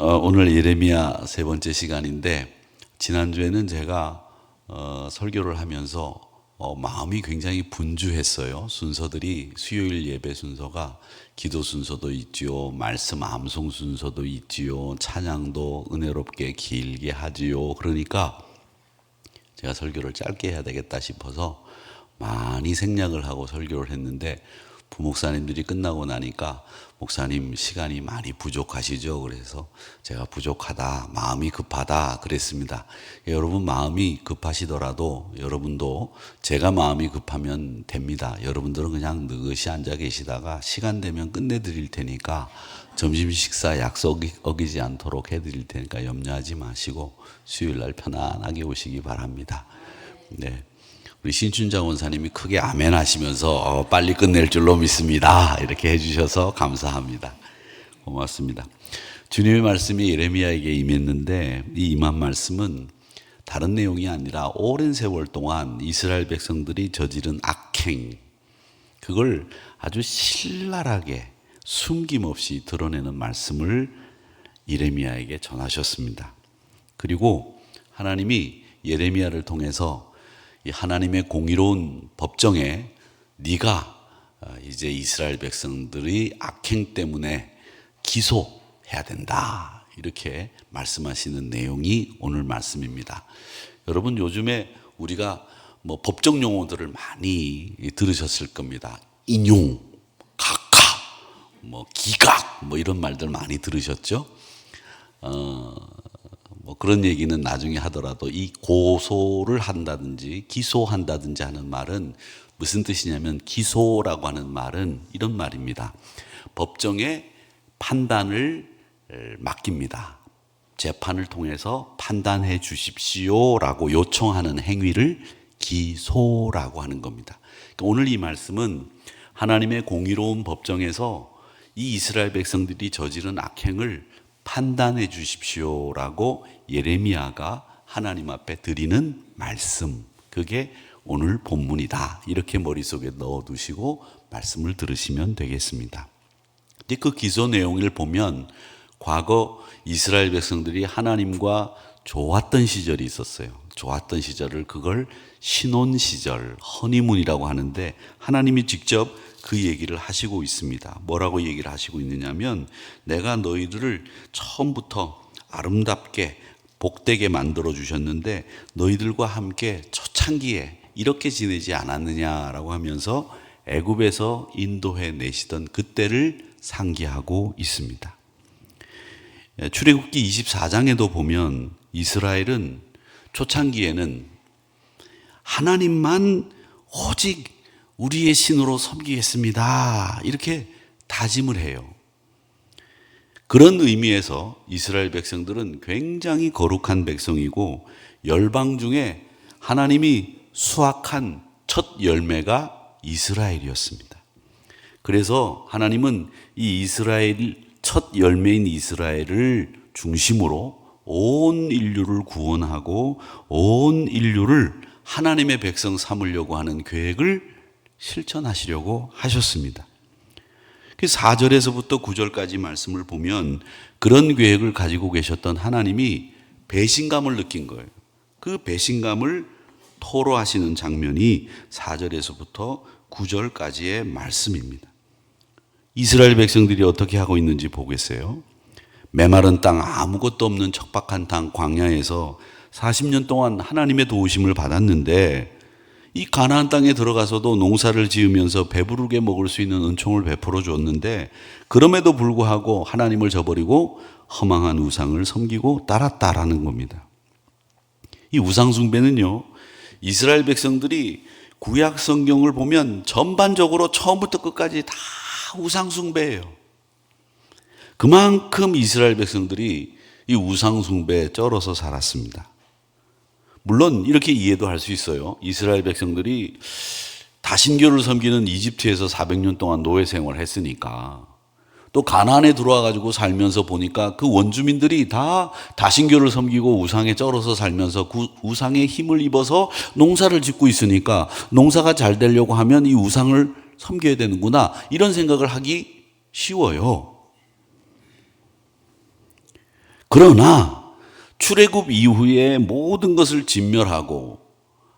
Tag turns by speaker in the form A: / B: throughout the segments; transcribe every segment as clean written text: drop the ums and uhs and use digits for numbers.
A: 오늘 예레미야 세 번째 시간인데, 지난주에는 제가 설교를 하면서 마음이 굉장히 분주했어요. 순서들이 수요일 예배 순서가 기도 순서도 있지요, 말씀 암송 순서도 있지요, 찬양도 은혜롭게 길게 하지요. 그러니까 제가 설교를 짧게 해야 되겠다 싶어서 많이 생략을 하고 설교를 했는데, 부목사님들이 끝나고 나니까 목사님 시간이 많이 부족하시죠? 그래서 제가 부족하다, 마음이 급하다 그랬습니다. 여러분 마음이 급하시더라도 여러분도 제가 마음이 급하면 됩니다. 여러분들은 그냥 느긋이 앉아 계시다가 시간 되면 끝내드릴 테니까, 점심 식사 약속 어기지 않도록 해드릴 테니까 염려하지 마시고 수요일 날 편안하게 오시기 바랍니다. 네. 우리 신춘장 원사님이 크게 아멘 하시면서 빨리 끝낼 줄로 믿습니다, 이렇게 해주셔서 감사합니다. 고맙습니다. 주님의 말씀이 예레미야에게 임했는데, 이 임한 말씀은 다른 내용이 아니라 오랜 세월 동안 이스라엘 백성들이 저지른 악행, 그걸 아주 신랄하게 숨김없이 드러내는 말씀을 예레미야에게 전하셨습니다. 그리고 하나님이 예레미야를 통해서 이 하나님의 공의로운 법정에 네가 이제 이스라엘 백성들이 악행 때문에 기소해야 된다, 이렇게 말씀하시는 내용이 오늘 말씀입니다. 여러분, 요즘에 우리가 법정 용어들을 많이 들으셨을 겁니다. 인용, 각하, 기각, 이런 말들 많이 들으셨죠? 그런 얘기는 나중에 하더라도, 이 고소를 한다든지 기소한다든지 하는 말은 무슨 뜻이냐면, 기소라고 하는 말은 이런 말입니다. 법정에 판단을 맡깁니다. 재판을 통해서 판단해 주십시오라고 요청하는 행위를 기소라고 하는 겁니다. 그러니까 오늘 이 말씀은 하나님의 공의로운 법정에서 이 이스라엘 백성들이 저지른 악행을 판단해 주십시오라고 예레미야가 하나님 앞에 드리는 말씀, 그게 오늘 본문이다, 이렇게 머릿속에 넣어두시고 말씀을 들으시면 되겠습니다. 그 기소 내용을 보면, 과거 이스라엘 백성들이 하나님과 좋았던 시절이 있었어요. 좋았던 시절을 그걸 신혼 시절, 허니문이라고 하는데, 하나님이 직접 그 얘기를 하시고 있습니다. 뭐라고 얘기를 하시고 있느냐면, 내가 너희들을 처음부터 아름답게 복되게 만들어 주셨는데 너희들과 함께 초창기에 이렇게 지내지 않았느냐라고 하면서 애굽에서 인도해 내시던 그때를 상기하고 있습니다. 출애굽기 24장에도 보면 이스라엘은 초창기에는 하나님만 오직 우리의 신으로 섬기겠습니다, 이렇게 다짐을 해요. 그런 의미에서 이스라엘 백성들은 굉장히 거룩한 백성이고, 열방 중에 하나님이 수확한 첫 열매가 이스라엘이었습니다. 그래서 하나님은 이 이스라엘, 첫 열매인 이스라엘을 중심으로 온 인류를 구원하고 온 인류를 하나님의 백성 삼으려고 하는 계획을 실천하시려고 하셨습니다. 4절에서부터 9절까지 말씀을 보면 그런 계획을 가지고 계셨던 하나님이 배신감을 느낀 거예요. 그 배신감을 토로하시는 장면이 4절에서부터 9절까지의 말씀입니다. 이스라엘 백성들이 어떻게 하고 있는지 보겠어요. 메마른 땅, 아무것도 없는 척박한 땅 광야에서 40년 동안 하나님의 도우심을 받았는데, 이 가나안 땅에 들어가서도 농사를 지으면서 배부르게 먹을 수 있는 은총을 베풀어 줬는데, 그럼에도 불구하고 하나님을 저버리고 허망한 우상을 섬기고 따랐다라는 겁니다. 이 우상 숭배는요, 이스라엘 백성들이 구약 성경을 보면 전반적으로 처음부터 끝까지 다 우상 숭배예요. 그만큼 이스라엘 백성들이 이 우상 숭배에 쩔어서 살았습니다. 물론 이렇게 이해도 할 수 있어요. 이스라엘 백성들이 다신교를 섬기는 이집트에서 400년 동안 노예 생활을 했으니까, 또 가나안에 들어와 가지고 살면서 보니까 그 원주민들이 다 다신교를 섬기고 우상에 쩔어서 살면서 그 우상에 힘을 입어서 농사를 짓고 있으니까, 농사가 잘 되려고 하면 이 우상을 섬겨야 되는구나, 이런 생각을 하기 쉬워요. 그러나 출애굽 이후에 모든 것을 진멸하고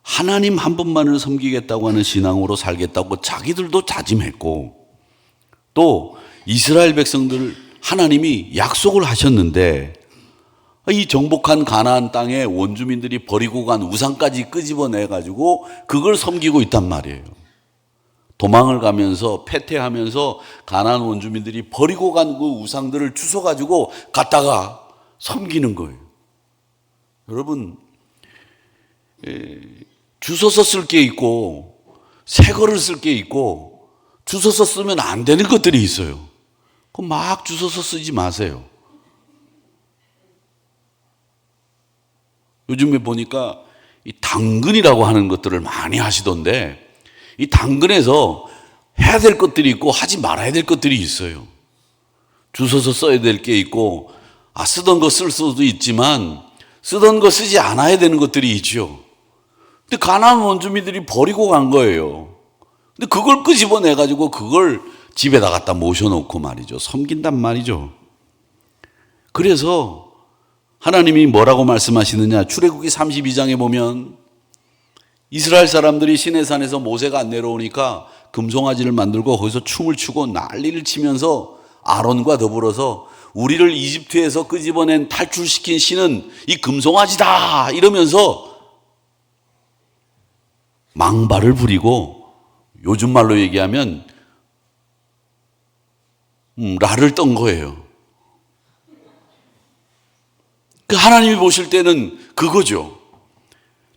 A: 하나님 한 분만을 섬기겠다고 하는 신앙으로 살겠다고 자기들도 다짐했고, 또 이스라엘 백성들 하나님이 약속을 하셨는데 이 정복한 가나안 땅에 원주민들이 버리고 간 우상까지 끄집어내 가지고 그걸 섬기고 있단 말이에요. 도망을 가면서 패퇴하면서 가나안 원주민들이 버리고 간 그 우상들을 주워 가지고 갖다가 섬기는 거예요. 여러분, 주워서 쓸 게 있고 새 거를 쓸 게 있고 주워서 쓰면 안 되는 것들이 있어요. 그럼 막 주워서 쓰지 마세요. 요즘에 보니까 이 당근이라고 하는 것들을 많이 하시던데, 이 당근에서 해야 될 것들이 있고 하지 말아야 될 것들이 있어요. 주워서 써야 될 게 있고, 쓰던 거 쓸 수도 있지만 쓰던 거 쓰지 않아야 되는 것들이 있죠. 근데 가나안 원주민들이 버리고 간 거예요. 근데 그걸 끄집어내 가지고 그걸 집에다 갖다 모셔놓고 말이죠, 섬긴단 말이죠. 그래서 하나님이 뭐라고 말씀하시느냐, 출애굽기 32장에 보면 이스라엘 사람들이 시내산에서 모세가 안 내려오니까 금송아지를 만들고 거기서 춤을 추고 난리를 치면서 아론과 더불어서 우리를 이집트에서 끄집어낸 탈출시킨 신은 이 금송아지다 이러면서 망발을 부리고, 요즘 말로 얘기하면 라를 떤 거예요. 그 하나님이 보실 때는 그거죠.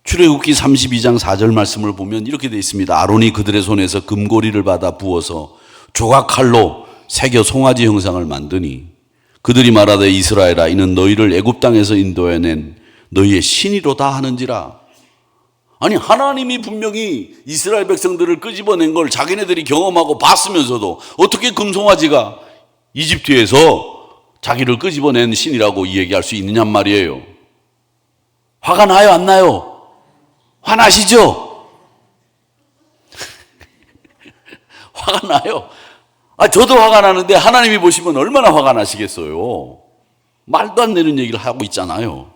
A: 출애굽기 32장 4절 말씀을 보면 이렇게 되어 있습니다. 아론이 그들의 손에서 금고리를 받아 부어서 조각칼로 새겨 송아지 형상을 만드니 그들이 말하되 이스라엘아, 이는 너희를 애굽 땅에서 인도해낸 너희의 신이로다 하는지라. 아니, 하나님이 분명히 이스라엘 백성들을 끄집어낸 걸 자기네들이 경험하고 봤으면서도 어떻게 금송아지가 이집트에서 자기를 끄집어낸 신이라고 얘기할 수 있느냐 말이에요. 화가 나요, 안 나요? 화나시죠? 화가 나요. 저도 화가 나는데 하나님이 보시면 얼마나 화가 나시겠어요. 말도 안 되는 얘기를 하고 있잖아요.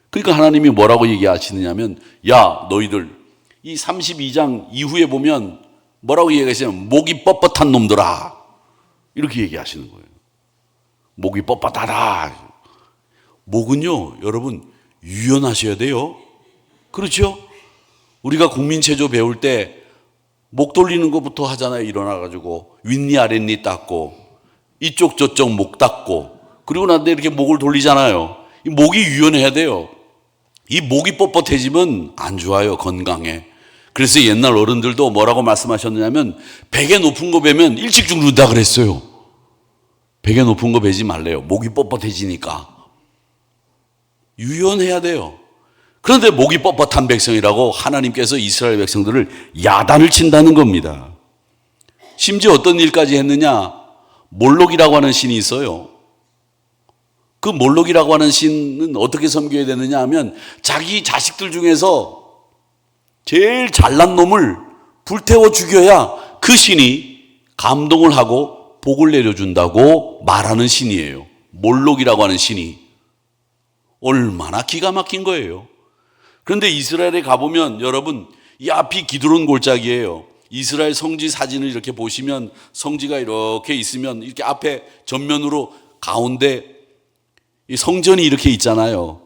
A: 그러니까 하나님이 뭐라고 얘기하시느냐면, 야, 너희들, 이 32장 이후에 보면 뭐라고 얘기하시냐면, 목이 뻣뻣한 놈들아, 이렇게 얘기하시는 거예요. 목이 뻣뻣하다. 목은요, 여러분, 유연하셔야 돼요. 그렇죠? 우리가 국민체조 배울 때 목 돌리는 것부터 하잖아요. 일어나가지고 윗니 아랫니 닦고 이쪽 저쪽 목 닦고, 그리고 난 뒤에 이렇게 목을 돌리잖아요. 이 목이 유연해야 돼요. 이 목이 뻣뻣해지면 안 좋아요, 건강에. 그래서 옛날 어른들도 뭐라고 말씀하셨느냐면, 베개 높은 거 베면 일찍 죽는다 그랬어요. 베개 높은 거 베지 말래요. 목이 뻣뻣해지니까. 유연해야 돼요. 그런데 목이 뻣뻣한 백성이라고 하나님께서 이스라엘 백성들을 야단을 친다는 겁니다. 심지어 어떤 일까지 했느냐, 몰록이라고 하는 신이 있어요. 그 몰록이라고 하는 신은 어떻게 섬겨야 되느냐 하면, 자기 자식들 중에서 제일 잘난 놈을 불태워 죽여야 그 신이 감동을 하고 복을 내려준다고 말하는 신이에요. 몰록이라고 하는 신이. 얼마나 기가 막힌 거예요. 그런데 이스라엘에 가보면 여러분, 이 앞이 기드론 골짜기예요. 이스라엘 성지 사진을 이렇게 보시면 성지가 이렇게 있으면 이렇게 앞에 전면으로 가운데 이 성전이 이렇게 있잖아요.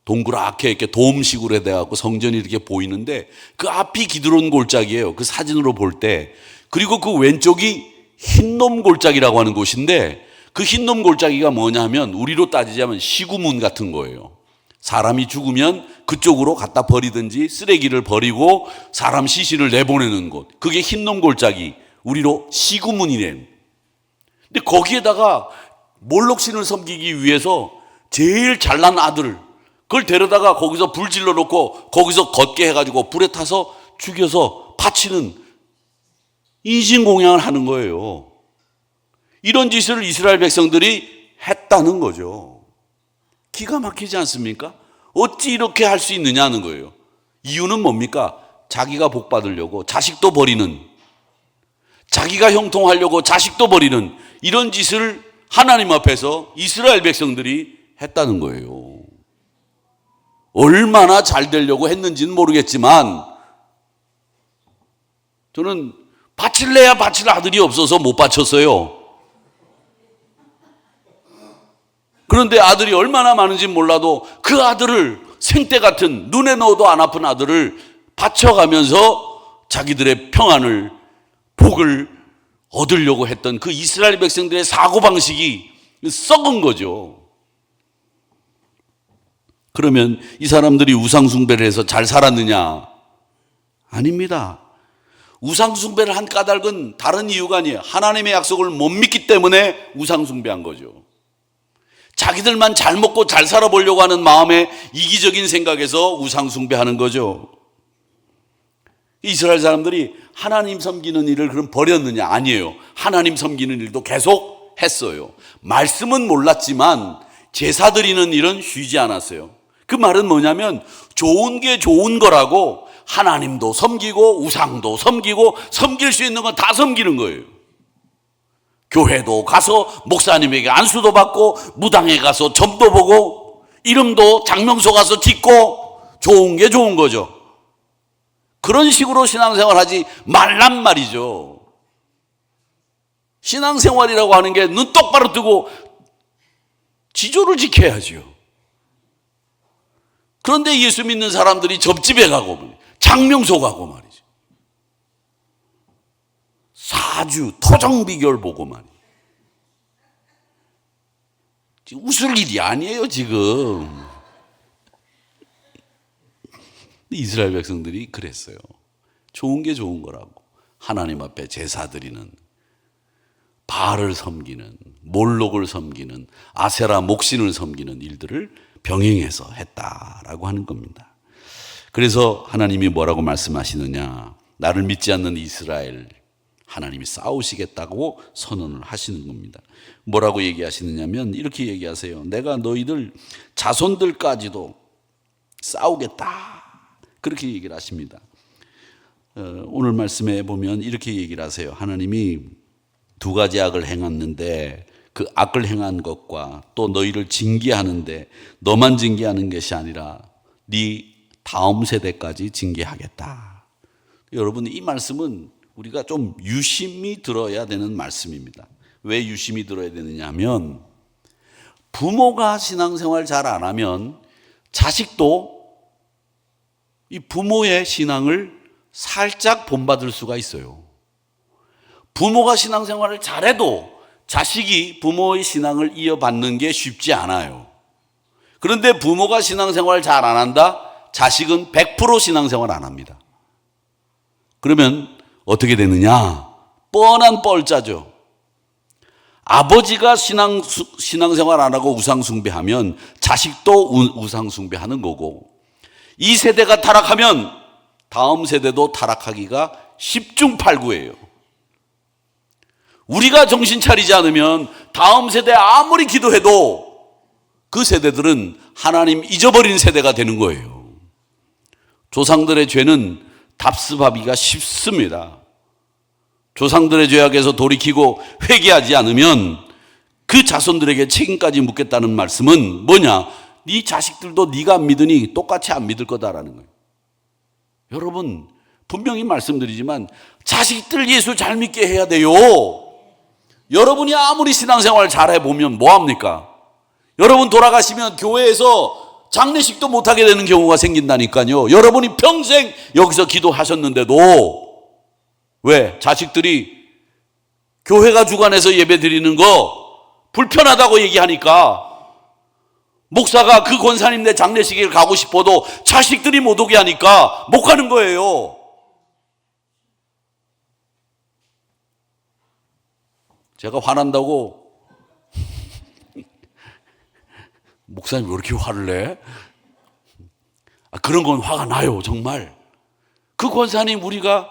A: 동그랗게 이렇게 도움식으로 돼갖고 성전이 이렇게 보이는데, 그 앞이 기드론 골짜기예요. 그 사진으로 볼 때. 그리고 그 왼쪽이 흰놈 골짜기라고 하는 곳인데, 그 흰놈 골짜기가 뭐냐면 우리로 따지자면 시구문 같은 거예요. 사람이 죽으면 그쪽으로 갖다 버리든지 쓰레기를 버리고 사람 시신을 내보내는 곳, 그게 흰놈 골짜기, 우리로 시구문이래요. 근데 거기에다가 몰록신을 섬기기 위해서 제일 잘난 아들, 그걸 데려다가 거기서 불 질러 놓고 거기서 걷게 해가지고 불에 타서 죽여서 바치는 인신공양을 하는 거예요. 이런 짓을 이스라엘 백성들이 했다는 거죠. 기가 막히지 않습니까? 어찌 이렇게 할 수 있느냐는 거예요. 이유는 뭡니까? 자기가 복 받으려고 자식도 버리는, 자기가 형통하려고 자식도 버리는 이런 짓을 하나님 앞에서 이스라엘 백성들이 했다는 거예요. 얼마나 잘 되려고 했는지는 모르겠지만 저는 바칠래야 바칠 아들이 없어서 못 바쳤어요. 그런데 아들이 얼마나 많은지 몰라도 그 아들을 생떼 같은 눈에 넣어도 안 아픈 아들을 바쳐가면서 자기들의 평안을 복을 얻으려고 했던 그 이스라엘 백성들의 사고방식이 썩은 거죠. 그러면 이 사람들이 우상숭배를 해서 잘 살았느냐? 아닙니다. 우상숭배를 한 까닭은 다른 이유가 아니에요. 하나님의 약속을 못 믿기 때문에 우상숭배한 거죠. 자기들만 잘 먹고 잘 살아보려고 하는 마음의 이기적인 생각에서 우상숭배하는 거죠. 이스라엘 사람들이 하나님 섬기는 일을 그럼 버렸느냐? 아니에요. 하나님 섬기는 일도 계속 했어요. 말씀은 몰랐지만 제사 드리는 일은 쉬지 않았어요. 그 말은 뭐냐면 좋은 게 좋은 거라고 하나님도 섬기고 우상도 섬기고 섬길 수 있는 건 다 섬기는 거예요. 교회도 가서 목사님에게 안수도 받고 무당에 가서 점도 보고 이름도 장명소 가서 짓고 좋은 게 좋은 거죠. 그런 식으로 신앙생활 하지 말란 말이죠. 신앙생활이라고 하는 게 눈 똑바로 뜨고 지조를 지켜야죠. 그런데 예수 믿는 사람들이 접집에 가고 장명소 가고 말이죠. 사주, 토정비결 보고 말이죠. 지금 웃을 일이 아니에요 지금. 이스라엘 백성들이 그랬어요. 좋은 게 좋은 거라고 하나님 앞에 제사 드리는, 바알을 섬기는, 몰록을 섬기는, 아세라 목신을 섬기는 일들을 병행해서 했다라고 하는 겁니다. 그래서 하나님이 뭐라고 말씀하시느냐? 나를 믿지 않는 이스라엘 하나님이 싸우시겠다고 선언을 하시는 겁니다. 뭐라고 얘기하시느냐면 이렇게 얘기하세요. 내가 너희들 자손들까지도 싸우겠다. 그렇게 얘기를 하십니다. 오늘 말씀에 보면 이렇게 얘기를 하세요. 하나님이 두 가지 악을 행했는데 그 악을 행한 것과 또 너희를 징계하는데 너만 징계하는 것이 아니라 네 다음 세대까지 징계하겠다. 여러분, 이 말씀은 우리가 좀 유심히 들어야 되는 말씀입니다. 왜 유심히 들어야 되느냐 하면 부모가 신앙생활 잘 안 하면 자식도 이 부모의 신앙을 살짝 본받을 수가 있어요. 부모가 신앙생활을 잘해도 자식이 부모의 신앙을 이어받는 게 쉽지 않아요. 그런데 부모가 신앙생활을 잘 안 한다? 자식은 100% 신앙생활 안 합니다. 그러면 어떻게 되느냐? 뻔한 뻘짜죠. 아버지가 신앙생활 안 하고 우상숭배하면 자식도 우상숭배하는 거고, 이 세대가 타락하면 다음 세대도 타락하기가 십중팔구예요. 우리가 정신 차리지 않으면 다음 세대 아무리 기도해도 그 세대들은 하나님 잊어버린 세대가 되는 거예요. 조상들의 죄는 답습하기가 쉽습니다. 조상들의 죄악에서 돌이키고 회개하지 않으면 그 자손들에게 책임까지 묻겠다는 말씀은 뭐냐? 네 자식들도 네가 안 믿으니 똑같이 안 믿을 거다라는 거예요. 여러분, 분명히 말씀드리지만 자식들 예수 잘 믿게 해야 돼요. 여러분이 아무리 신앙생활 잘해보면 뭐합니까? 여러분 돌아가시면 교회에서 장례식도 못하게 되는 경우가 생긴다니까요. 여러분이 평생 여기서 기도하셨는데도 왜? 자식들이 교회가 주관해서 예배 드리는 거 불편하다고 얘기하니까 목사가 그 권사님네 장례식에 가고 싶어도 자식들이 못 오게 하니까 못 가는 거예요. 제가 화난다고 목사님 왜 이렇게 화를 내? 그런 건 화가 나요, 정말. 그 권사님 우리가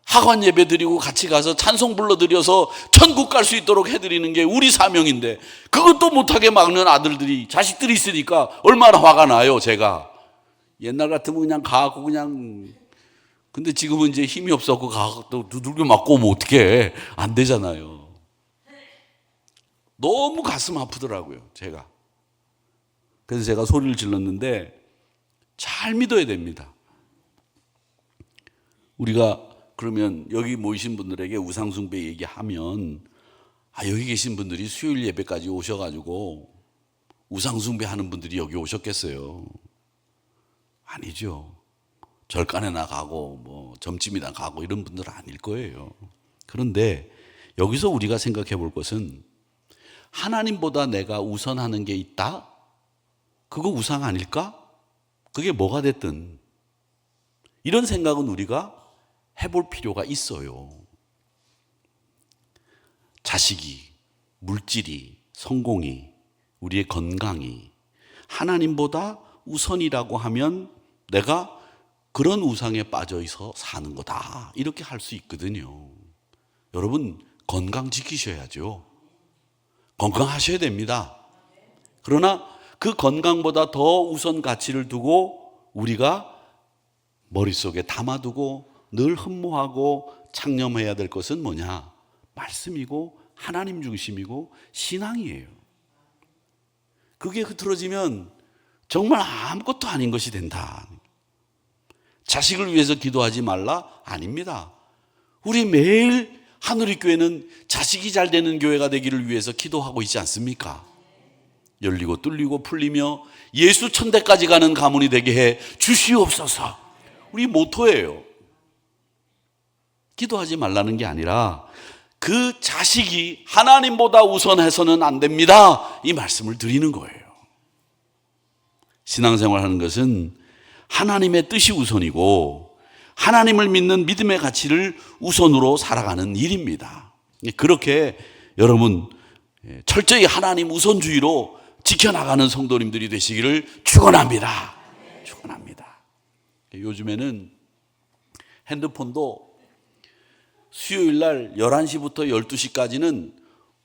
A: 하관 예배 드리고 같이 가서 찬송 불러드려서 천국 갈 수 있도록 해드리는 게 우리 사명인데 그것도 못하게 막는 아들들이, 자식들이 있으니까 얼마나 화가 나요, 제가. 옛날 같으면 그냥 가갖고 그냥, 근데 지금은 이제 힘이 없어갖고 가갖고 또 두들겨 맞고 오면 어떡해. 안 되잖아요. 너무 가슴 아프더라고요, 제가. 그래서 제가 소리를 질렀는데 잘 믿어야 됩니다. 우리가 그러면 여기 모이신 분들에게 우상숭배 얘기하면 여기 계신 분들이 수요일 예배까지 오셔가지고 우상숭배 하는 분들이 여기 오셨겠어요? 아니죠. 절간에나 가고 뭐 점집이나 가고 이런 분들은 아닐 거예요. 그런데 여기서 우리가 생각해 볼 것은 하나님보다 내가 우선하는 게 있다? 그거 우상 아닐까? 그게 뭐가 됐든 이런 생각은 우리가 해볼 필요가 있어요. 자식이, 물질이, 성공이, 우리의 건강이 하나님보다 우선이라고 하면 내가 그런 우상에 빠져서 사는 거다, 이렇게 할 수 있거든요. 여러분, 건강 지키셔야죠. 건강하셔야 됩니다. 그러나 그 건강보다 더 우선 가치를 두고 우리가 머릿속에 담아두고 늘 흠모하고 창념해야 될 것은 뭐냐? 말씀이고 하나님 중심이고 신앙이에요. 그게 흐트러지면 정말 아무것도 아닌 것이 된다. 자식을 위해서 기도하지 말라? 아닙니다. 우리 매일 하늘의교회는 자식이 잘 되는 교회가 되기를 위해서 기도하고 있지 않습니까? 열리고 뚫리고 풀리며 예수 천대까지 가는 가문이 되게 해 주시옵소서. 우리 모토예요. 기도하지 말라는 게 아니라 그 자식이 하나님보다 우선해서는 안 됩니다, 이 말씀을 드리는 거예요. 신앙생활 하는 것은 하나님의 뜻이 우선이고 하나님을 믿는 믿음의 가치를 우선으로 살아가는 일입니다. 그렇게 여러분 철저히 하나님 우선주의로 지켜나가는 성도님들이 되시기를 축원합니다. 축원합니다. 요즘에는 핸드폰도 수요일 날 11시부터 12시까지는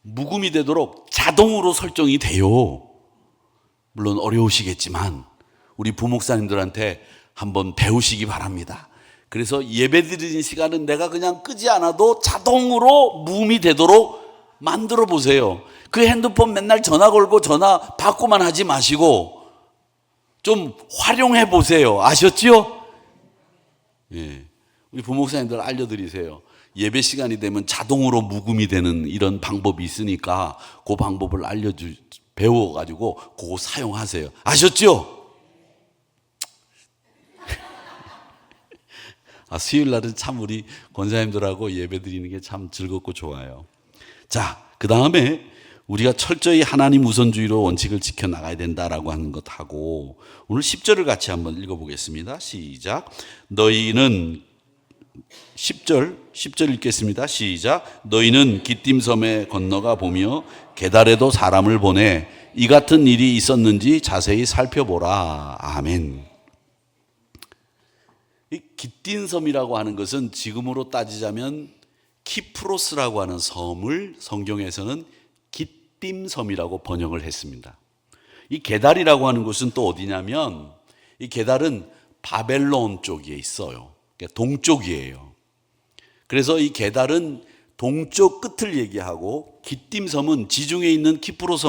A: 묵음이 되도록 자동으로 설정이 돼요. 물론 어려우시겠지만 우리 부목사님들한테 한번 배우시기 바랍니다. 그래서 예배 드리는 시간은 내가 그냥 끄지 않아도 자동으로 묵음이 되도록 만들어 보세요. 그 핸드폰 맨날 전화 걸고 전화 받고만 하지 마시고 좀 활용해 보세요. 아셨죠? 예. 우리 부목사님들 알려드리세요. 예배 시간이 되면 자동으로 묵음이 되는 이런 방법이 있으니까 그 방법을 배워가지고 그거 사용하세요. 아셨죠? 수요일 날은 참 우리 권사님들하고 예배 드리는 게 참 즐겁고 좋아요. 자, 그 다음에 우리가 철저히 하나님 우선주의로 원칙을 지켜나가야 된다라고 하는 것하고 오늘 10절을 같이 한번 읽어보겠습니다. 시작. 너희는 10절 읽겠습니다. 시작. 너희는 기띔섬에 건너가 보며 게달에도 사람을 보내 이 같은 일이 있었는지 자세히 살펴보라. 아멘. 이 기띔섬이라고 하는 것은 지금으로 따지자면 키프로스라고 하는 섬을 성경에서는 기띔섬이라고 번역을 했습니다. 이 게달이라고 하는 곳은 또 어디냐면 이 게달은 바벨론 쪽에 있어요. 동쪽이에요. 그래서 이 게달은 동쪽 끝을 얘기하고 기띔섬은 지중해에 있는 키프로스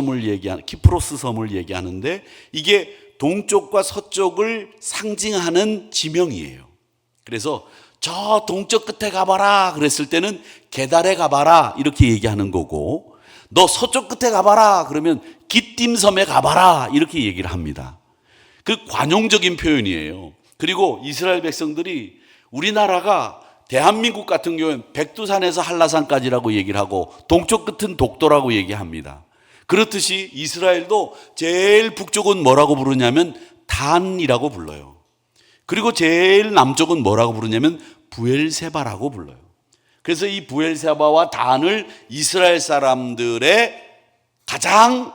A: 섬을 얘기하는데 이게 동쪽과 서쪽을 상징하는 지명이에요. 그래서 저 동쪽 끝에 가봐라 그랬을 때는 게달에 가봐라 이렇게 얘기하는 거고 너 서쪽 끝에 가봐라 그러면 기띔섬에 가봐라 이렇게 얘기를 합니다. 그 관용적인 표현이에요. 그리고 이스라엘 백성들이 우리나라가 대한민국 같은 경우는 백두산에서 한라산까지라고 얘기를 하고 동쪽 끝은 독도라고 얘기합니다. 그렇듯이 이스라엘도 제일 북쪽은 뭐라고 부르냐면 단이라고 불러요. 그리고 제일 남쪽은 뭐라고 부르냐면 부엘세바라고 불러요. 그래서 이 부엘세바와 단을 이스라엘 사람들의 가장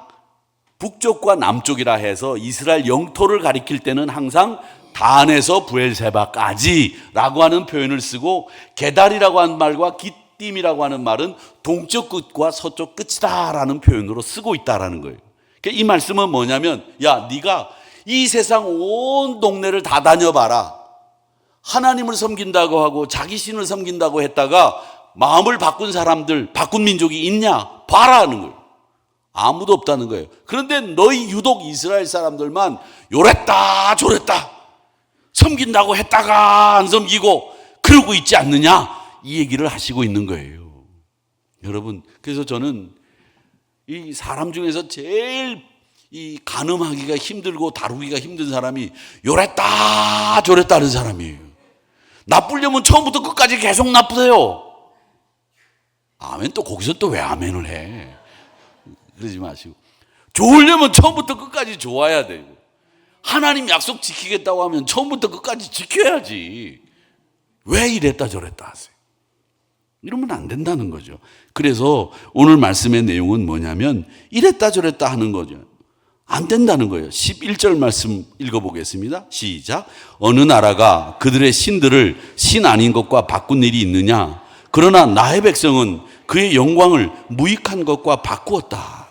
A: 북쪽과 남쪽이라 해서 이스라엘 영토를 가리킬 때는 항상 단에서 부엘세바까지라고 하는 표현을 쓰고 게달이라고 하는 말과 기띔이라고 하는 말은 동쪽 끝과 서쪽 끝이다라는 표현으로 쓰고 있다라는 거예요. 그러니까 이 말씀은 뭐냐면 야 네가 이 세상 온 동네를 다 다녀봐라. 하나님을 섬긴다고 하고 자기 신을 섬긴다고 했다가 마음을 바꾼 사람들, 바꾼 민족이 있냐? 봐라 하는 거예요. 아무도 없다는 거예요. 그런데 너희 유독 이스라엘 사람들만 요랬다 저랬다 섬긴다고 했다가 안 섬기고 그러고 있지 않느냐, 이 얘기를 하시고 있는 거예요. 여러분, 그래서 저는 이 사람 중에서 제일 이 가늠하기가 힘들고 다루기가 힘든 사람이 요랬다 저랬다 하는 사람이에요. 나쁘려면 처음부터 끝까지 계속 나쁘세요. 아멘. 또 거기서 또 왜 아멘을 해? 그러지 마시고, 좋으려면 처음부터 끝까지 좋아야 되고, 하나님 약속 지키겠다고 하면 처음부터 끝까지 지켜야지. 왜 이랬다 저랬다 하세요? 이러면 안 된다는 거죠. 그래서 오늘 말씀의 내용은 뭐냐면 이랬다 저랬다 하는 거죠. 안 된다는 거예요. 11절 말씀 읽어보겠습니다. 시작. 어느 나라가 그들의 신들을 신 아닌 것과 바꾼 일이 있느냐? 그러나 나의 백성은 그의 영광을 무익한 것과 바꾸었다.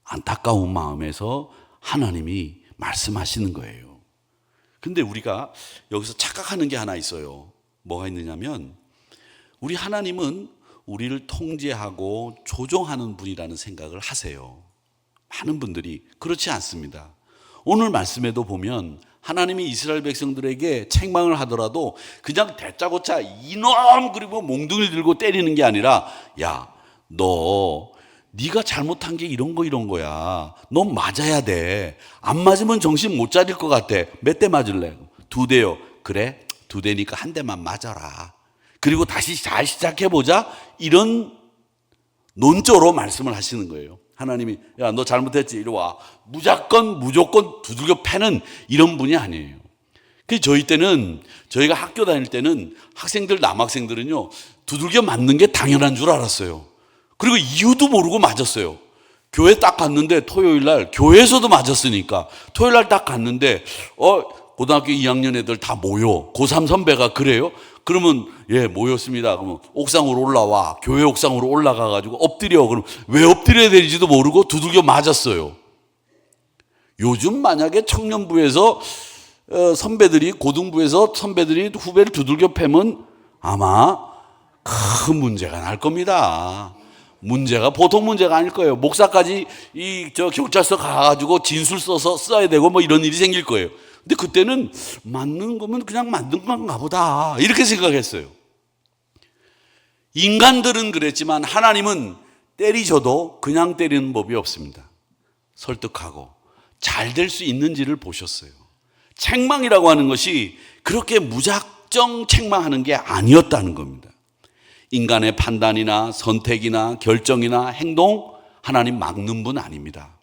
A: 안타까운 마음에서 하나님이 말씀하시는 거예요. 근데 우리가 여기서 착각하는 게 하나 있어요. 뭐가 있느냐면, 우리 하나님은 우리를 통제하고 조종하는 분이라는 생각을 하세요. 많은 분들이 그렇지 않습니다. 오늘 말씀에도 보면 하나님이 이스라엘 백성들에게 책망을 하더라도 그냥 대짜고짜 이놈 그리고 몽둥이를 들고 때리는 게 아니라, 야, 네가 잘못한 게 이런 거야. 너 맞아야 돼. 안 맞으면 정신 못 차릴 것 같아. 몇 대 맞을래? 2대요. 그래? 2대니까 1대만 맞아라. 그리고 다시 잘 시작해보자. 이런 논조로 말씀을 하시는 거예요. 하나님이, 야, 너 잘못했지. 이리 와. 무조건 두들겨 패는 이런 분이 아니에요. 그래서 저희가 학교 다닐 때는 남학생들은요, 두들겨 맞는 게 당연한 줄 알았어요. 그리고 이유도 모르고 맞았어요. 교회 딱 갔는데 토요일 날, 교회에서도 맞았으니까 토요일 날 딱 갔는데 고등학교 2학년 애들 다 모여. 고3 선배가 그래요? 그러면 예, 모였습니다. 그러면 옥상으로 올라와. 교회 옥상으로 올라가 가지고 엎드려. 그럼 왜 엎드려야 되는지도 모르고 두들겨 맞았어요. 요즘 만약에 청년부에서 고등부에서 선배들이 후배를 두들겨 패면 아마 큰 문제가 날 겁니다. 문제가 보통 문제가 아닐 거예요. 목사까지 경찰서 가가지고 진술 써야 되고 뭐 이런 일이 생길 거예요. 근데 그때는 맞는 거면 그냥 맞는 건가 보다, 이렇게 생각했어요. 인간들은 그랬지만 하나님은 때리셔도 그냥 때리는 법이 없습니다. 설득하고 잘 될 수 있는지를 보셨어요. 책망이라고 하는 것이 그렇게 무작정 책망하는 게 아니었다는 겁니다. 인간의 판단이나 선택이나 결정이나 행동, 하나님 막는 분 아닙니다.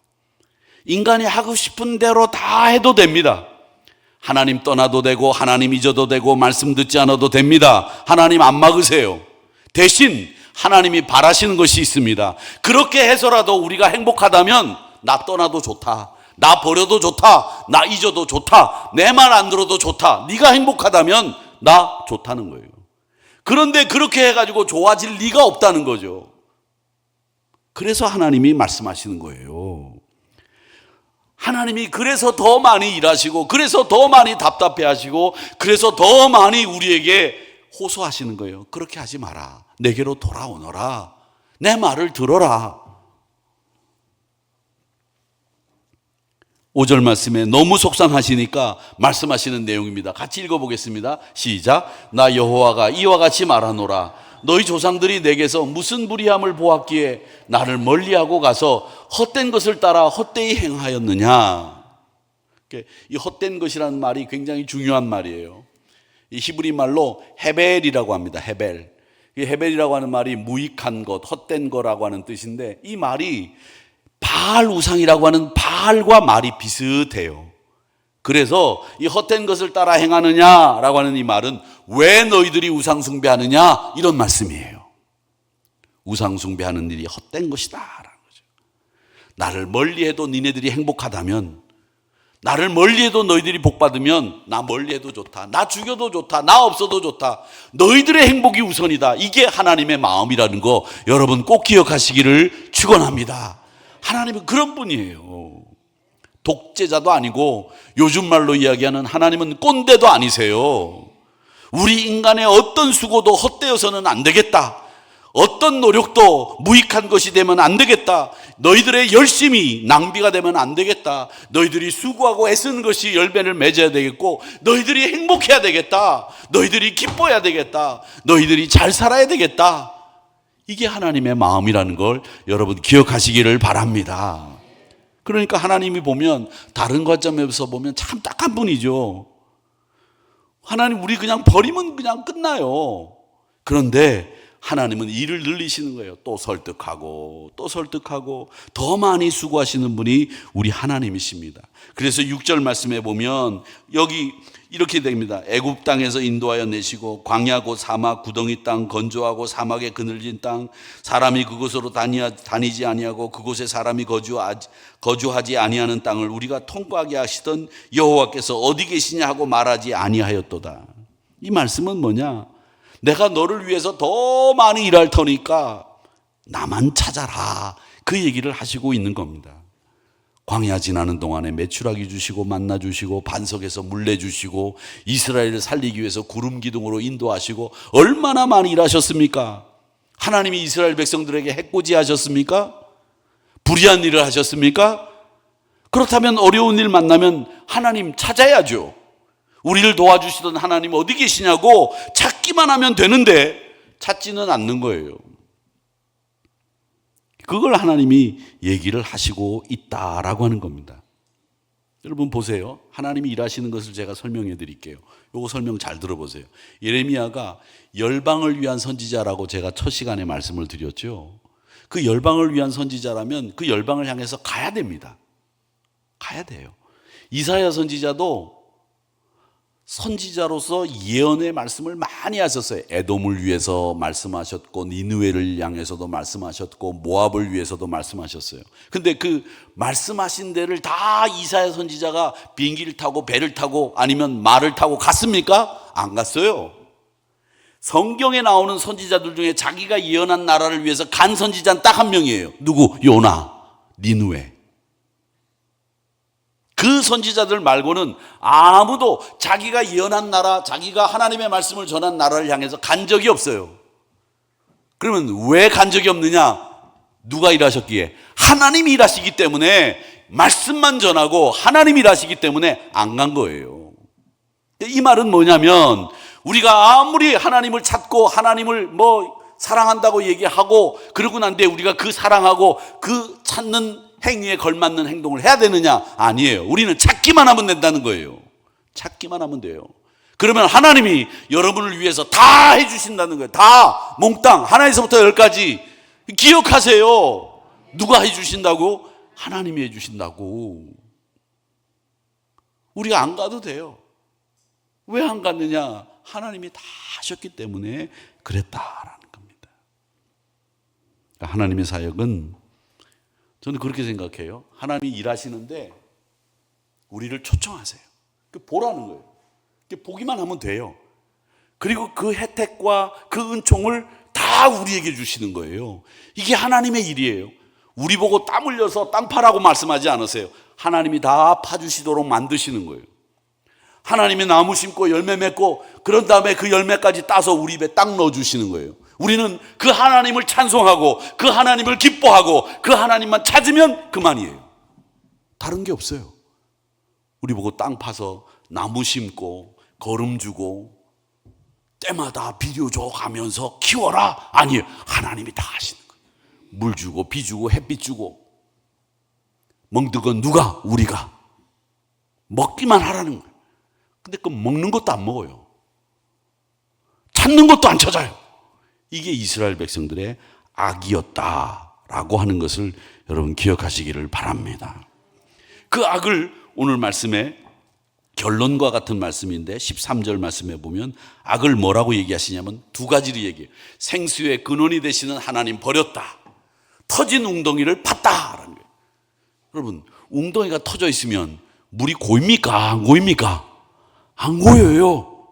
A: 인간이 하고 싶은 대로 다 해도 됩니다. 하나님 떠나도 되고 하나님 잊어도 되고 말씀 듣지 않아도 됩니다. 하나님 안 막으세요. 대신 하나님이 바라시는 것이 있습니다. 그렇게 해서라도 우리가 행복하다면, 나 떠나도 좋다, 나 버려도 좋다, 나 잊어도 좋다, 내 말 안 들어도 좋다, 네가 행복하다면 나 좋다는 거예요. 그런데 그렇게 해가지고 좋아질 리가 없다는 거죠. 그래서 하나님이 말씀하시는 거예요. 하나님이 그래서 더 많이 일하시고, 그래서 더 많이 답답해하시고, 그래서 더 많이 우리에게 호소하시는 거예요. 그렇게 하지 마라. 내게로 돌아오너라. 내 말을 들어라. 5절 말씀에 너무 속상하시니까 말씀하시는 내용입니다. 같이 읽어보겠습니다. 시작. 나 여호와가 이와 같이 말하노라. 너희 조상들이 내게서 무슨 불의함을 보았기에 나를 멀리하고 가서 헛된 것을 따라 헛되이 행하였느냐. 이 헛된 것이라는 말이 굉장히 중요한 말이에요. 이 히브리 말로 헤벨이라고 합니다. 헤벨. 이 헤벨이라고 하는 말이 무익한 것, 헛된 거라고 하는 뜻인데, 이 말이 바알 우상이라고 하는 바알과 말이 비슷해요. 그래서 이 헛된 것을 따라 행하느냐라고 하는 이 말은 왜 너희들이 우상 숭배하느냐, 이런 말씀이에요. 우상 숭배하는 일이 헛된 것이다 라는 거죠. 나를 멀리해도 니네들이 행복하다면, 나를 멀리해도 너희들이 복받으면 나 멀리해도 좋다, 나 죽여도 좋다, 나 없어도 좋다, 너희들의 행복이 우선이다. 이게 하나님의 마음이라는 거 여러분 꼭 기억하시기를 축원합니다. 하나님은 그런 분이에요. 독재자도 아니고 요즘 말로 이야기하는 하나님은 꼰대도 아니세요. 우리 인간의 어떤 수고도 헛되어서는 안 되겠다, 어떤 노력도 무익한 것이 되면 안 되겠다. 너희들의 열심이 낭비가 되면 안 되겠다. 너희들이 수고하고 애쓰는 것이 열매를 맺어야 되겠고, 너희들이 행복해야 되겠다. 너희들이 기뻐야 되겠다. 너희들이 잘 살아야 되겠다. 이게 하나님의 마음이라는 걸 여러분 기억하시기를 바랍니다. 그러니까 하나님이 보면, 다른 관점에서 보면 참 딱한 분이죠. 하나님 우리 그냥 버리면 그냥 끝나요. 그런데 하나님은 일을 늘리시는 거예요. 또 설득하고 또 설득하고 더 많이 수고하시는 분이 우리 하나님이십니다. 그래서 6절 말씀에 보면 여기 이렇게 됩니다. 애굽 땅에서 인도하여 내시고 광야 곧 사막 구덩이 땅 건조하고 사막에 그늘진 땅 사람이 그곳으로 다니지 아니하고 그곳에 사람이 거주하지 아니하는 땅을 우리가 통과하게 하시던 여호와께서 어디 계시냐 하고 말하지 아니하였도다. 이 말씀은 뭐냐? 내가 너를 위해서 더 많이 일할 터니까 나만 찾아라, 그 얘기를 하시고 있는 겁니다. 광야 지나는 동안에 메추라기 주시고 만나 주시고 반석에서 물 내주시고 이스라엘을 살리기 위해서 구름 기둥으로 인도하시고 얼마나 많이 일하셨습니까? 하나님이 이스라엘 백성들에게 해코지 하셨습니까? 불의한 일을 하셨습니까? 그렇다면 어려운 일 만나면 하나님 찾아야죠. 우리를 도와주시던 하나님 어디 계시냐고 찾기만 하면 되는데 찾지는 않는 거예요. 그걸 하나님이 얘기를 하시고 있다라고 하는 겁니다. 여러분 보세요. 하나님이 일하시는 것을 제가 설명해 드릴게요. 요거 설명 잘 들어보세요. 예레미야가 열방을 위한 선지자라고 제가 첫 시간에 말씀을 드렸죠. 그 열방을 위한 선지자라면 그 열방을 향해서 가야 됩니다. 가야 돼요. 이사야 선지자도 선지자로서 예언의 말씀을 많이 하셨어요. 에돔을 위해서 말씀하셨고 니느웨를 향해서도 말씀하셨고 모압을 위해서도 말씀하셨어요. 근데 그 말씀하신 데를 다 이사야 선지자가 비행기를 타고 배를 타고 아니면 말을 타고 갔습니까? 안 갔어요. 성경에 나오는 선지자들 중에 자기가 예언한 나라를 위해서 간 선지자는 딱 한 명이에요. 누구? 요나, 니느웨. 그 선지자들 말고는 아무도 자기가 예언한 나라, 자기가 하나님의 말씀을 전한 나라를 향해서 간 적이 없어요. 그러면 왜 간 적이 없느냐? 누가 일하셨기에? 하나님이 일하시기 때문에 말씀만 전하고 하나님이 일하시기 때문에 안 간 거예요. 이 말은 뭐냐면 우리가 아무리 하나님을 찾고 하나님을 사랑한다고 얘기하고 그러고 난 뒤에 우리가 그 사랑하고 그 찾는 행위에 걸맞는 행동을 해야 되느냐? 아니에요. 우리는 찾기만 하면 된다는 거예요. 찾기만 하면 돼요. 그러면 하나님이 여러분을 위해서 다 해주신다는 거예요. 다 몽땅 하나에서부터 열까지. 기억하세요. 누가 해주신다고? 하나님이 해주신다고. 우리가 안 가도 돼요. 왜 안 갔느냐? 하나님이 다 하셨기 때문에 그랬다라는 겁니다. 하나님의 사역은 저는 그렇게 생각해요. 하나님이 일하시는데 우리를 초청하세요. 보라는 거예요. 보기만 하면 돼요. 그리고 그 혜택과 그 은총을 다 우리에게 주시는 거예요. 이게 하나님의 일이에요. 우리 보고 땀 흘려서 땅 파라고 말씀하지 않으세요. 하나님이 다 파주시도록 만드시는 거예요. 하나님이 나무 심고 열매 맺고 그런 다음에 그 열매까지 따서 우리 입에 딱 넣어주시는 거예요. 우리는 그 하나님을 찬송하고 그 하나님을 기뻐하고 그 하나님만 찾으면 그만이에요. 다른 게 없어요. 우리 보고 땅 파서 나무 심고 거름 주고 때마다 비료 줘 가면서 키워라? 아니에요. 하나님이 다 하시는 거예요. 물 주고 비 주고 햇빛 주고 먹는 건 누가? 우리가. 먹기만 하라는 거예요. 근데 그 먹는 것도 안 먹어요. 찾는 것도 안 찾아요. 이게 이스라엘 백성들의 악이었다라고 하는 것을 여러분 기억하시기를 바랍니다. 그 악을 오늘 말씀에 결론과 같은 말씀인데 13절 말씀에 보면 악을 뭐라고 얘기하시냐면 두 가지로 얘기해요. 생수의 근원이 되시는 하나님 버렸다. 터진 웅덩이를 팠다라는 거예요. 여러분 웅덩이가 터져 있으면 물이 고입니까? 안 고입니까? 안 고여요.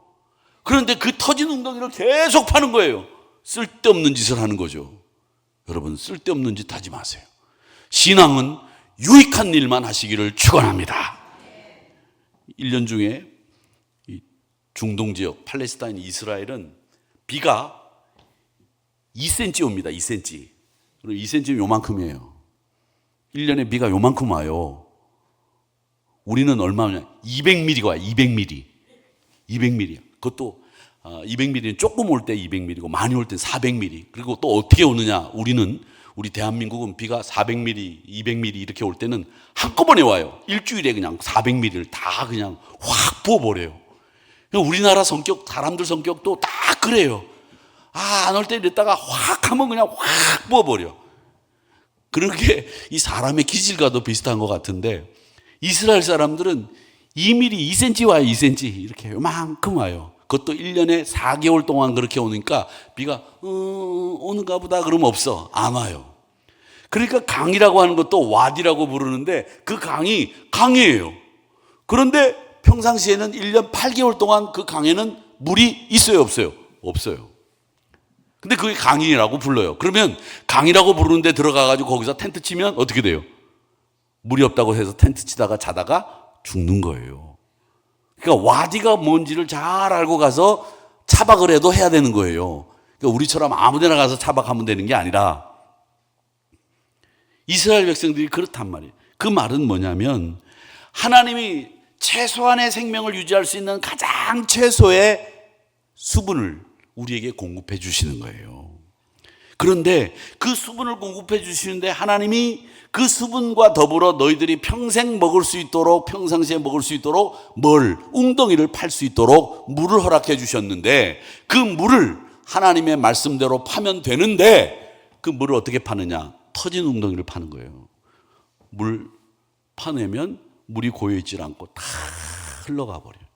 A: 그런데 그 터진 웅덩이를 계속 파는 거예요. 쓸데없는 짓을 하는 거죠. 여러분 쓸데없는 짓 하지 마세요. 신앙은 유익한 일만 하시기를 축원합니다. 1년 중에 중동 지역 팔레스타인 이스라엘은 비가 2cm 옵니다. 2cm. 그리고 2cm 요만큼이에요. 1년에 비가 요만큼 와요. 우리는 얼마냐? 200mm가 와요. 200mm. 200mm. 그것도 200mm는 조금 올 때 200mm고 많이 올 때 400mm. 그리고 또 어떻게 오느냐? 우리 대한민국은 비가 400mm, 200mm 이렇게 올 때는 한꺼번에 와요. 일주일에 그냥 400mm를 다 그냥 확 부어버려요. 우리나라 성격, 사람들 성격도 다 그래요. 안 올 때 이랬다가 확 하면 그냥 확 부어버려. 그런 게 이 사람의 기질과도 비슷한 것 같은데, 이스라엘 사람들은 2mm, 2cm 와요. 2cm 이렇게 요만큼 와요. 그것도 1년에 4개월 동안 그렇게 오니까 비가 오는가 보다 그러면 없어. 안 와요. 그러니까 강이라고 하는 것도 와디라고 부르는데 그 강이 강이에요. 그런데 평상시에는 1년 8개월 동안 그 강에는 물이 있어요, 없어요? 없어요. 근데 그게 강이라고 불러요. 그러면 강이라고 부르는데 들어가가지고 거기서 텐트 치면 어떻게 돼요? 물이 없다고 해서 텐트 치다가 자다가 죽는 거예요. 그러니까 와디가 뭔지를 잘 알고 가서 차박을 해도 해야 되는 거예요. 그러니까 우리처럼 아무 데나 가서 차박하면 되는 게 아니라 이스라엘 백성들이 그렇단 말이에요. 그 말은 뭐냐면 하나님이 최소한의 생명을 유지할 수 있는 가장 최소의 수분을 우리에게 공급해 주시는 거예요. 그런데 그 수분을 공급해 주시는데 하나님이 그 수분과 더불어 너희들이 평생 먹을 수 있도록, 평상시에 먹을 수 있도록 웅덩이를 팔 수 있도록 물을 허락해 주셨는데 그 물을 하나님의 말씀대로 파면 되는데 그 물을 어떻게 파느냐? 터진 웅덩이를 파는 거예요. 물 파내면 물이 고여있질 않고 다 흘러가 버려요.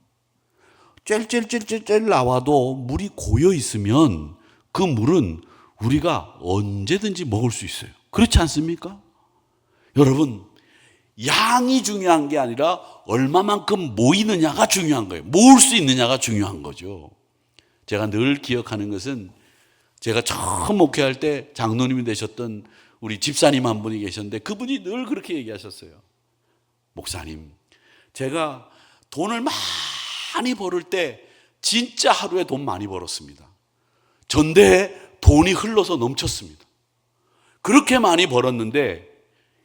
A: 찔찔찔찔 나와도 물이 고여있으면 그 물은 우리가 언제든지 먹을 수 있어요. 그렇지 않습니까? 여러분, 양이 중요한 게 아니라 얼마만큼 모이느냐가 중요한 거예요. 모을 수 있느냐가 중요한 거죠. 제가 늘 기억하는 것은 제가 처음 목회할 때 장로님이 되셨던 우리 집사님 한 분이 계셨는데 그분이 늘 그렇게 얘기하셨어요. 목사님, 제가 돈을 많이 벌을 때 진짜 하루에 돈 많이 벌었습니다. 전대에 돈이 흘러서 넘쳤습니다. 그렇게 많이 벌었는데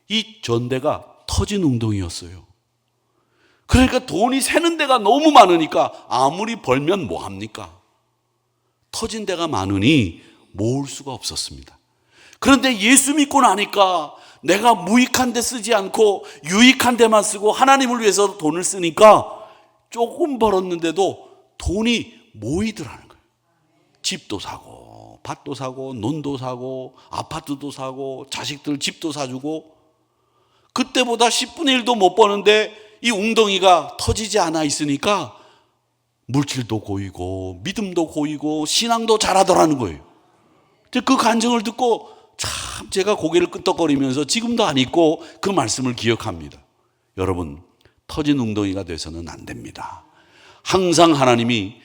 A: 이 전대가 터진 웅덩이였어요. 그러니까 돈이 새는 데가 너무 많으니까 아무리 벌면 뭐합니까? 터진 데가 많으니 모을 수가 없었습니다. 그런데 예수 믿고 나니까 내가 무익한 데 쓰지 않고 유익한 데만 쓰고 하나님을 위해서 돈을 쓰니까 조금 벌었는데도 돈이 모이더라는 거예요. 집도 사고 밭도 사고 논도 사고 아파트도 사고 자식들 집도 사주고 그때보다 10분의 1도 못 버는데 이 웅덩이가 터지지 않아 있으니까 물질도 고이고 믿음도 고이고 신앙도 자라더라는 거예요. 그 간증을 듣고 참 제가 고개를 끄덕거리면서 지금도 안 잊고 그 말씀을 기억합니다. 여러분, 터진 웅덩이가 돼서는 안 됩니다. 항상 하나님이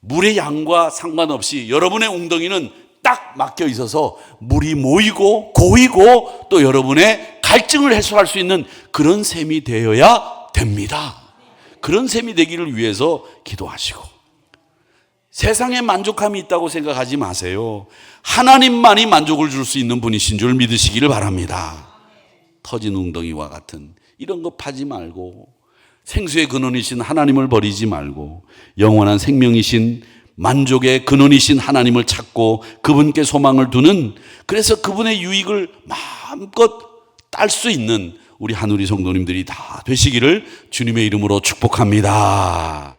A: 물의 양과 상관없이 여러분의 웅덩이는 딱 막혀 있어서 물이 모이고 고이고 또 여러분의 갈증을 해소할 수 있는 그런 셈이 되어야 됩니다. 그런 셈이 되기를 위해서 기도하시고 세상에 만족함이 있다고 생각하지 마세요. 하나님만이 만족을 줄 수 있는 분이신 줄 믿으시기를 바랍니다. 터진 웅덩이와 같은 이런 거 파지 말고 생수의 근원이신 하나님을 버리지 말고 영원한 생명이신 만족의 근원이신 하나님을 찾고 그분께 소망을 두는, 그래서 그분의 유익을 마음껏 딸 수 있는 우리 한우리 성도님들이 다 되시기를 주님의 이름으로 축복합니다.